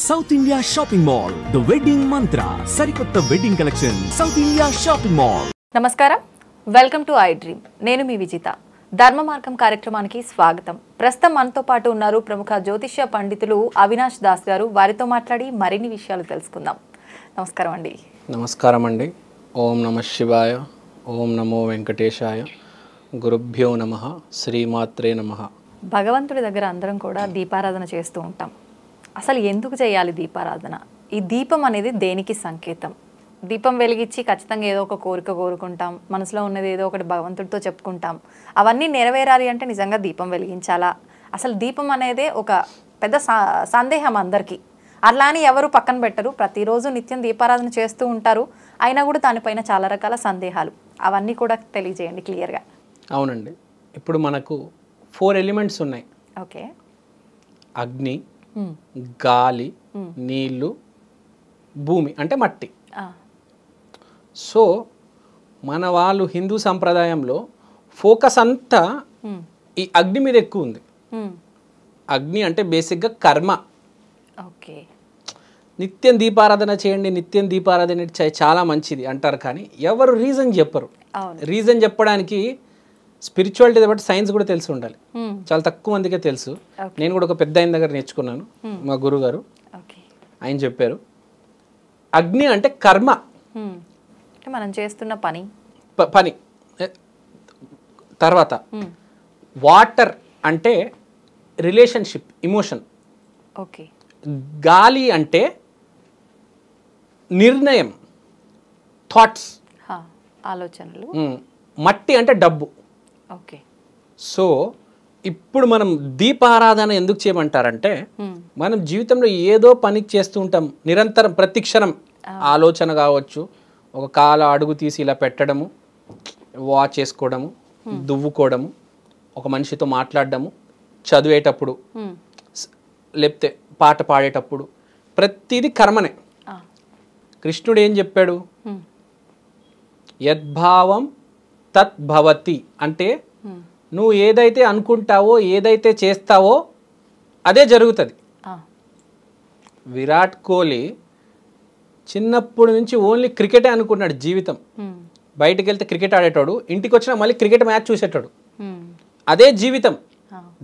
South India shopping mall the wedding మంత్ర సరికొత్త wedding collection south India shopping mall. నమస్కారం, welcome to I dream. నేను మీ విజిత. ధర్మ మార్గం కార్యక్రమానికి స్వాగతం. ప్రస్తుతం మనతో పాటు ఉన్నారు ప్రముఖ జ్యోతిష్య పండితులు అవినాష్ దాస్ గారు. వారితో మాట్లాడి మరిన్ని విషయాలు తెలుసుకుందాం. నమస్కారం అండి. నమస్కారం అండి. ఓం నమః శివాయ, ఓం నమో వెంకటేశాయ, గురుభ్యో నమః, శ్రీమాత్రే నమః. భగవంతుడి దగ్గర అందరం కూడా దీపారాధన చేస్తూ ఉంటాం. అసలు ఎందుకు చేయాలి దీపారాధన? ఈ దీపం అనేది దేనికి సంకేతం? దీపం వెలిగించి ఖచ్చితంగా ఏదో ఒక కోరిక కోరుకుంటాం, మనసులో ఉన్నది ఏదో ఒకటి భగవంతుడితో చెప్పుకుంటాం. అవన్నీ నెరవేరాలి అంటే నిజంగా దీపం వెలిగించాలా? అసలు దీపం అనేది ఒక పెద్ద సందేహం అందరికీ. అట్లా అని ఎవరు పక్కన పెట్టరు, ప్రతిరోజు నిత్యం దీపారాధన చేస్తూ ఉంటారు. అయినా కూడా దానిపైన చాలా రకాల సందేహాలు. అవన్నీ కూడా తెలియజేయండి క్లియర్గా. అవునండి, ఇప్పుడు మనకు 4 ఎలిమెంట్స్ ఉన్నాయి. ఓకే. అగ్ని, గాలి, నీళ్ళు, భూమి అంటే మట్టి. సో మన వాళ్ళు హిందూ సంప్రదాయంలో ఫోకస్ అంతా ఈ అగ్ని మీద ఎక్కువ ఉంది. అగ్ని అంటే బేసిక్గా కర్మ. ఓకే. నిత్యం దీపారాధన చేయండి, నిత్యం దీపారాధన చాలా మంచిది అంటారు, కానీ ఎవరు రీజన్ చెప్పరు. రీజన్ చెప్పడానికి స్పిరిచువాలిటీ బట్టి సైన్స్ కూడా తెలిసి ఉండాలి. చాలా తక్కువ మందికే తెలుసు. నేను కూడా ఒక పెద్ద ఆయన దగ్గర నేర్చుకున్నాను, మా గురువు గారు. ఆయన చెప్పారు అగ్ని అంటే కర్మ, మనం చేస్తున్న పని. తర్వాత వాటర్ అంటే రిలేషన్షిప్, ఇమోషన్. ఓకే. గాలి అంటే నిర్ణయం, థాట్స్, ఆలోచనలు. మట్టి అంటే డబ్బు. ఓకే. సో ఇప్పుడు మనం దీపారాధన ఎందుకు చేయమంటారంటే, మనం జీవితంలో ఏదో పని చేస్తూ ఉంటాం నిరంతరం, ప్రతి క్షణం. ఆలోచన కావచ్చు, ఒక కాల అడుగు తీసి ఇలా పెట్టడము, వాచ్ చేసుకోవడము, దువ్వుకోవడము, ఒక మనిషితో మాట్లాడడము, చదివేటప్పుడు, లేకపోతే పాట పాడేటప్పుడు, ప్రతిదీ కర్మనే. కృష్ణుడు ఏం చెప్పాడు? యద్భావం తద్భవతి అంటే నువ్వు ఏదైతే అనుకుంటావో, ఏదైతే చేస్తావో అదే జరుగుతుంది. విరాట్ కోహ్లీ చిన్నప్పటి నుంచి ఓన్లీ క్రికెటే అనుకున్నాడు జీవితం. బయటికి వెళ్తే క్రికెట్ ఆడేటాడు, ఇంటికి వచ్చినా మళ్ళీ క్రికెట్ మ్యాచ్ చూసేటాడు. అదే జీవితం.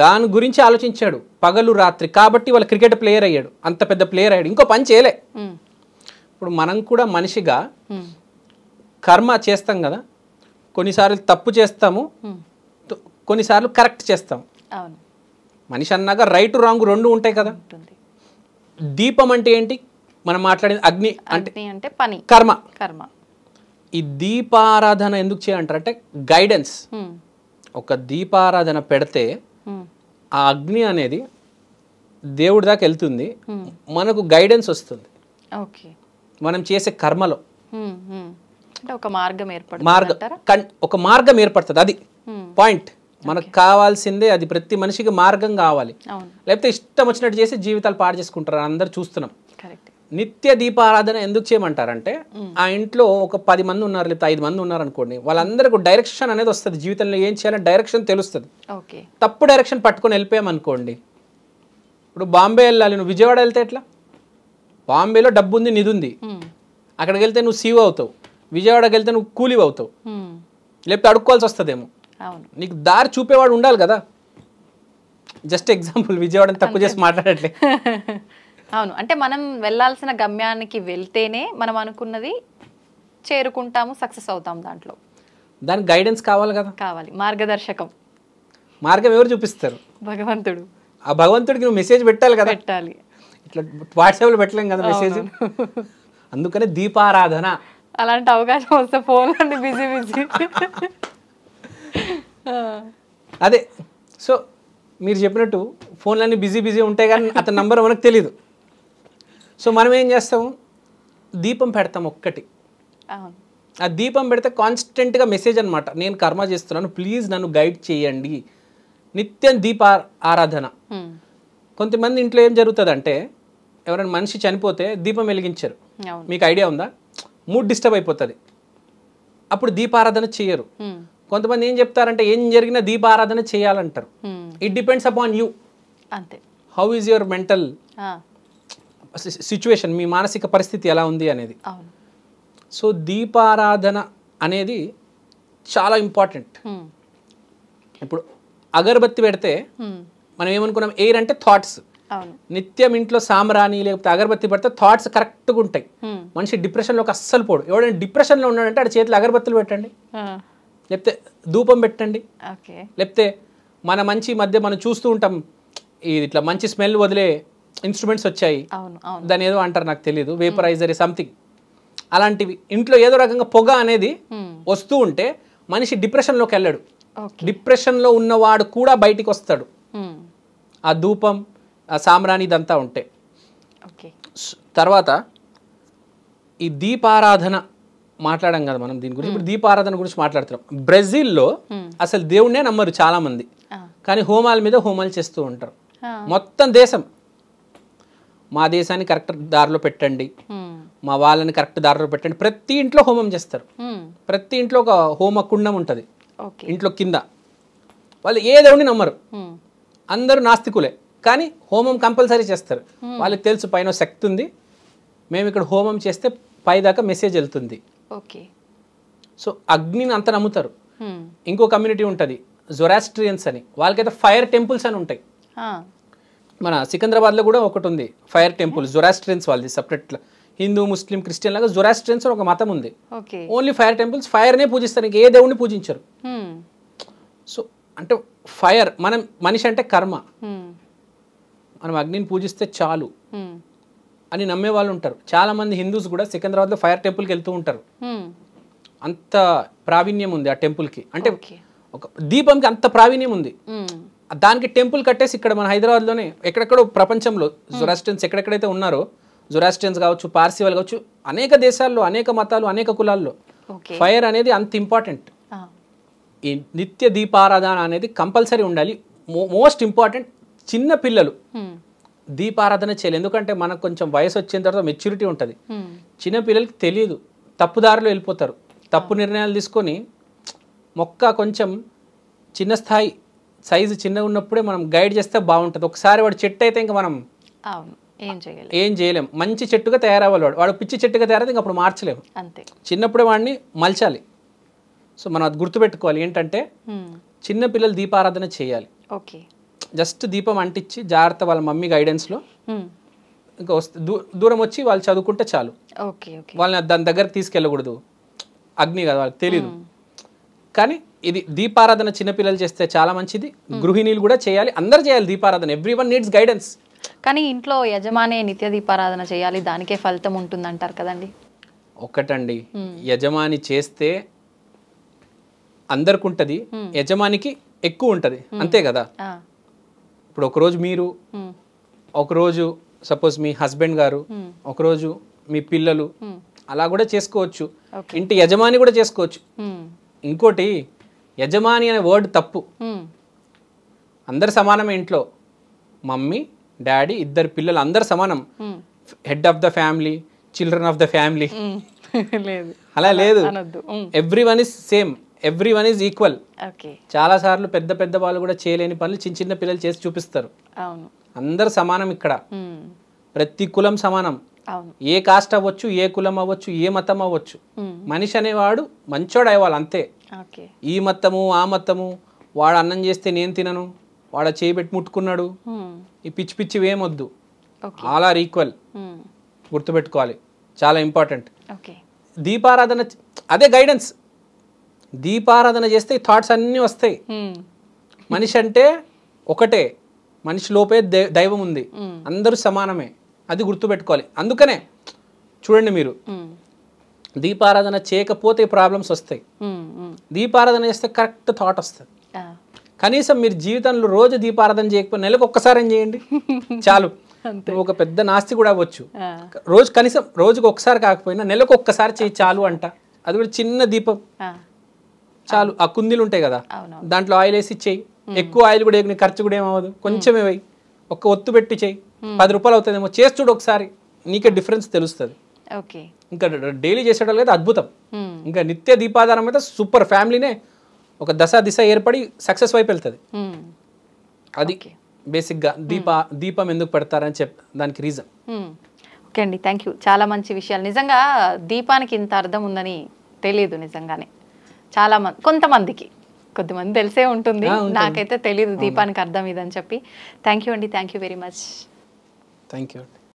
దాని గురించి ఆలోచించాడు పగలు రాత్రి. కాబట్టి వాళ్ళ క్రికెట్ ప్లేయర్ అయ్యాడు, అంత పెద్ద ప్లేయర్ అయ్యాడు. ఇంకో పని చేయలే. ఇప్పుడు మనం కూడా మనిషిగా కర్మ చేస్తాం కదా. కొన్నిసార్లు తప్పు చేస్తాము, కొన్నిసార్లు కరెక్ట్ చేస్తాము. మనిషి అన్నాక రైట్ రాంగ్ రెండు ఉంటాయి కదా. దీపం అంటే ఏంటి? మనం మాట్లాడేది అగ్ని అంటే పని, కర్మ. ఈ దీపారాధన ఎందుకు చేయాలంటారంటే గైడెన్స్. ఒక దీపారాధన పెడితే ఆ అగ్ని అనేది దేవుడి దాకా వెళ్తుంది, మనకు గైడెన్స్ వస్తుంది మనం చేసే కర్మలో. ఒక మార్గం ఏర్పడుతుంది. అది పాయింట్. మనకు కావాల్సిందే అది. ప్రతి మనిషికి మార్గం కావాలి, లేకపోతే ఇష్టం వచ్చినట్టు చేసి జీవితాలు పాడు చేసుకుంటారు. అందరు చూస్తున్నాం. నిత్య దీపారాధన ఎందుకు చేయమంటారంటే, ఆ ఇంట్లో ఒక 10 మంది ఉన్నారు, లేకపోతే 5 మంది ఉన్నారు అనుకోండి, వాళ్ళందరికీ డైరెక్షన్ అనేది వస్తుంది. జీవితంలో ఏం చేయాలని డైరెక్షన్ తెలుస్తుంది. తప్పు డైరెక్షన్ పట్టుకొని వెళ్ళిపోయామనుకోండి, ఇప్పుడు బాంబే వెళ్ళాలి, నువ్వు విజయవాడ వెళ్తే ఎట్లా? బాంబేలో డబ్బు ఉంది, నిధి ఉంది. అక్కడికి వెళ్తే నువ్వు సీఓ అవుతావు, విజయవాడకి వెళ్తే నువ్వు కూలీ అవుతావు, లేకపోతే అడుక్కోవాల్సి వస్తుందేమో. నీకు దారి చూపేవాడు ఉండాలి కదా. జస్ట్ ఎగ్జాంపుల్, విజయవాడని తక్కువ చేసి మాట్లాడట్లే. అవును, అంటే మనం వెళ్ళాల్సిన గమ్యానికి వెళ్తేనే మనం అనుకున్నది చేరుకుంటాము, సక్సెస్ అవుతాం. దాంట్లో దానికి గైడెన్స్ కావాలి కదా. కావాలి, మార్గదర్శకం. మార్గం ఎవరు చూపిస్తారు? భగవంతుడు. ఆ భగవంతుడికి నువ్వు మెసేజ్ పెట్టాలి కదా. పెట్టాలి. ఇట్లా వాట్సాప్లో పెట్టలేం కదా మెసేజ్. అందుకనే దీపారాధన. అలాంటి అవకాశం వస్తే ఫోన్లో బిజీ. అదే. సో మీరు చెప్పినట్టు ఫోన్లన్నీ బిజీ ఉంటాయి, కానీ అతని నంబర్ మనకు తెలీదు. సో మనం ఏం చేస్తాము? దీపం పెడతాం ఒక్కటి. ఆ దీపం పెడితే కాన్స్టెంట్గా మెసేజ్ అనమాట, నేను కర్మ చేస్తున్నాను, ప్లీజ్ నన్ను గైడ్ చేయండి. నిత్యం ఆరాధన. కొంతమంది ఇంట్లో ఏం జరుగుతుంది అంటే, ఎవరైనా మనిషి చనిపోతే దీపం వెలిగించారు. మీకు ఐడియా ఉందా? మూడ్ డిస్టర్బ్ అయిపోతుంది, అప్పుడు దీపారాధన చేయరు. కొంతమంది ఏం చెప్తారంటే, ఏం జరిగినా దీపారాధన చేయాలంటారు. It depends upon you. అంతే. How is your mental situation, మీ మానసిక పరిస్థితి ఎలా ఉంది అనేది. అవును. సో దీపారాధన అనేది చాలా ఇంపార్టెంట్. ఇప్పుడు అగరబత్తి పెడితే మనం ఏమనుకున్నాం, ఎయిర్ అంటే థాట్స్. అవును. నిత్యం ఇంట్లో సాంబ్రాణి లేకపోతే అగరబత్తి పెడితే థాట్స్ కరెక్ట్గా ఉంటాయి. మనిషి డిప్రెషన్లోకి అస్సలు పోడు. ఎవడైనా డిప్రెషన్లో ఉన్నాడంటే ఆడ చేతిలో అగరబత్తులు పెట్టండి, లేకపోతే ధూపం పెట్టండి, ఓకే. లేకపోతే మన మంచి మధ్య మనం చూస్తూ ఉంటాం ఇట్లా మంచి స్మెల్ వదిలే ఇన్స్ట్రుమెంట్స్ వచ్చాయి, అవును అవును. దాని ఏదో అంటారు నాకు తెలియదు, వేపరైజర్ సంథింగ్, అలాంటివి ఇంట్లో ఏదో రకంగా పొగ అనేది వస్తూ ఉంటే మనిషి డిప్రెషన్లోకి వెళ్ళాడు. డిప్రెషన్లో ఉన్నవాడు కూడా బయటికి వస్తాడు ఆ ధూపం ఆ సాంబ్రాణి ఇదంతా ఉంటే. తర్వాత ఈ దీపారాధన మాట్లాడాం కదా మనం దీని గురించి. ఇప్పుడు దీపారాధన గురించి మాట్లాడుతున్నాం. బ్రెజిల్లో అసలు దేవుణ్ణే నమ్మరు చాలా మంది, కానీ హోమాల మీద హోమాలు చేస్తూ ఉంటారు. మొత్తం దేశం, మా దేశాన్ని కరెక్ట్ దారిలో పెట్టండి, మా వాళ్ళని కరెక్ట్ దారిలో పెట్టండి, ప్రతి ఇంట్లో హోమం చేస్తారు. ప్రతి ఇంట్లో ఒక హోమ కుండం ఉంటుంది ఇంట్లో కింద. వాళ్ళు ఏ దేవుడిని నమ్మరు, అందరూ నాస్తికులే, కానీ హోమం కంపల్సరీ చేస్తారు. వాళ్ళకి తెలుసు పైన శక్తి ఉంది, మేము ఇక్కడ హోమం చేస్తే పైదాకా మెసేజ్ వెళ్తుంది. సో అగ్నిని అంత నమ్ముతారు. ఇంకో కమ్యూనిటీ ఉంటుంది జొరాస్ట్రియన్స్ అని, వాళ్ళకైతే ఫైర్ టెంపుల్స్ అని ఉంటాయి. మన సికింద్రాబాద్లో కూడా ఒకటి ఉంది ఫైర్ టెంపుల్, జొరాస్ట్రియన్స్ వాళ్ళది సపరేట్. హిందూ ముస్లిం క్రిస్టియన్ లాగా జొరాస్ట్రియన్స్ ఒక మతం ఉంది. ఓన్లీ ఫైర్ టెంపుల్స్, ఫైర్నే పూజిస్తారు, ఇంక ఏ దేవుడిని పూజించరు. సో అంటే ఫైర్, మనం మనిషి అంటే కర్మ, మనం అగ్నిని పూజిస్తే చాలు అని నమ్మే వాళ్ళు ఉంటారు. చాలా మంది హిందూస్ కూడా సికింద్రాబాద్లో ఫైర్ టెంపుల్కి వెళ్తూ ఉంటారు. అంత ప్రావీణ్యం ఉంది ఆ టెంపుల్కి. అంటే ఒక దీపంకి అంత ప్రావీణ్యం ఉంది. దానికి టెంపుల్ కట్టేసి ఇక్కడ మన హైదరాబాద్లోనే ఎక్కడెక్కడో ప్రపంచంలో జొరాస్ట్రియన్స్ ఎక్కడెక్కడైతే ఉన్నారో, జొరాస్ట్రియన్స్ కావచ్చు, పార్సీ వాళ్ళు కావచ్చు, అనేక దేశాల్లో అనేక మతాలు అనేక కులాల్లో ఫైర్ అనేది అంత ఇంపార్టెంట్. ఈ నిత్య దీపారాధన అనేది కంపల్సరీ ఉండాలి. Most important. చిన్న పిల్లలు దీపారాధన చేయాలి, ఎందుకంటే మనకు కొంచెం వయసు వచ్చిన తర్వాత మెచ్యూరిటీ ఉంటుంది. చిన్న పిల్లలకి తెలియదు, తప్పుదారిలో వెళ్ళిపోతారు, తప్పు నిర్ణయాలు తీసుకొని. మొక్క కొంచెం చిన్న స్థాయి సైజు చిన్నగా ఉన్నప్పుడే మనం గైడ్ చేస్తే బాగుంటుంది. ఒకసారి వాడు చెట్టు అయితే ఇంకా మనం ఏం చేయలేం. మంచి చెట్టుగా తయారవ్వాలి. వాడు పిచ్చి చెట్టుగా తయారైతే ఇంక అప్పుడు మార్చలేము. చిన్నప్పుడే వాడిని మలచాలి. సో మనం అది గుర్తుపెట్టుకోవాలి ఏంటంటే చిన్న పిల్లలు దీపారాధన చేయాలి. జస్ట్ దీపం అంటించి జాగ్రత్త వాళ్ళ మమ్మీ గైడెన్స్లో ఇంకా వస్తే దూరం వచ్చి వాళ్ళు చదువుకుంటే చాలు. వాళ్ళని దాని దగ్గరకు తీసుకెళ్ళకూడదు, అగ్ని కదా వాళ్ళకి తెలీదు. కానీ ఇది దీపారాధన చిన్నపిల్లలు చేస్తే చాలా మంచిది. గృహిణీలు కూడా చేయాలి, అందరు చేయాలి దీపారాధన. Everyone needs guidance. కానీ ఇంట్లో యజమాని నిత్య దీపారాధన చేయాలి, దానికే ఫలితం ఉంటుంది అంటారు కదండి. ఒక్కటండి, యజమాని చేస్తే అందరికి ఉంటుంది, యజమానికి ఎక్కువ ఉంటుంది, అంతే కదా. ఇప్పుడు ఒకరోజు మీరు, ఒకరోజు సపోజ్ మీ హస్బెండ్ గారు, ఒకరోజు మీ పిల్లలు, అలా కూడా చేసుకోవచ్చు. ఇంటి యజమాని కూడా చేసుకోవచ్చు. ఇంకోటి, యజమాని అనే వర్డ్ తప్పు. అందరు సమానమే ఇంట్లో. మమ్మీ డాడీ ఇద్దరు పిల్లలు అందరు సమానం. Head of the family, children of the family అలా లేదు. Everyone is same, everyone is equal. చాలా సార్లు పెద్ద పెద్ద వాళ్ళు కూడా చేయలేని పనులు చిన్న చిన్న పిల్లలు చేసి చూపిస్తారు. అందరు సమానం ఇక్కడ. ప్రతి కులం సమానం. ఏ కాస్ట్ అవ్వచ్చు, ఏ కులం అవ్వచ్చు, ఏ మతం అవ్వచ్చు. మనిషి అనేవాడు మంచోడు అయ్యేవాళ్ళు అంతే. ఈ మతము ఆ మతము, వాడు అన్నం చేస్తే నేను తినను, వాడు చేయబెట్టి ముట్టుకున్నాడు, ఈ పిచ్చి పిచ్చివి ఏమొద్దు. All are equal. గుర్తుపెట్టుకోవాలి, చాలా ఇంపార్టెంట్. దీపారాధన అదే గైడెన్స్. దీపారాధన చేస్తే ఈ థాట్స్ అన్నీ వస్తాయి. మనిషి అంటే ఒకటే, మనిషి లోపే దైవం ఉంది, అందరూ సమానమే. అది గుర్తుపెట్టుకోవాలి. అందుకనే చూడండి, మీరు దీపారాధన చేయకపోతే ప్రాబ్లమ్స్ వస్తాయి. దీపారాధన చేస్తే కరెక్ట్ థాట్ వస్తుంది. కనీసం మీరు జీవితంలో రోజు దీపారాధన చేయకపోతే నెలకు ఒక్కసారి ఏం చేయండి చాలు. ఒక పెద్ద నాస్తి కూడా అవ్వచ్చు. రోజు కనీసం రోజుకు ఒకసారి కాకపోయినా నెలకు ఒక్కసారి చేయి చాలు అంట. అది కూడా చిన్న దీపం చాలు. ఆ కుందీలు ఉంటాయి కదా, దాంట్లో ఆయిల్ వేసి చెయ్యి. ఎక్కువ ఆయిల్ కూడా వేయకు, ఖర్చు కూడా ఏమవ్వదు. కొంచెమే వేయి, ఒక్క ఒత్తు పెట్టి చెయ్యి. 10 రూపాయలు అవుతుందేమో, చేసి చూడు ఒకసారి, నీకే డిఫరెన్స్ తెలుస్తుంది. ఇంకా డైలీ చేసేటప్పుడు అయితే అద్భుతం. ఇంకా నిత్య దీపాధారం అయితే సూపర్. ఫ్యామిలీనే ఒక దిశ ఏర్పడి సక్సెస్ వైపు వెళ్తుంది. అది బేసిక్గా దీపం ఎందుకు పెడతారని దానికి రీజన్. ఓకే అండి, థ్యాంక్ యూ. చాలా మంచి విషయాలు. నిజంగా దీపానికి ఇంత అర్థం ఉందని తెలియదు నిజంగానే. కొంతమందికి కొద్దిమంది తెలిసే ఉంటుంది, నాకైతే తెలియదు దీపానికి అర్థం ఇదని చెప్పి. థ్యాంక్ యూ అండి, thank you very much. Thank you.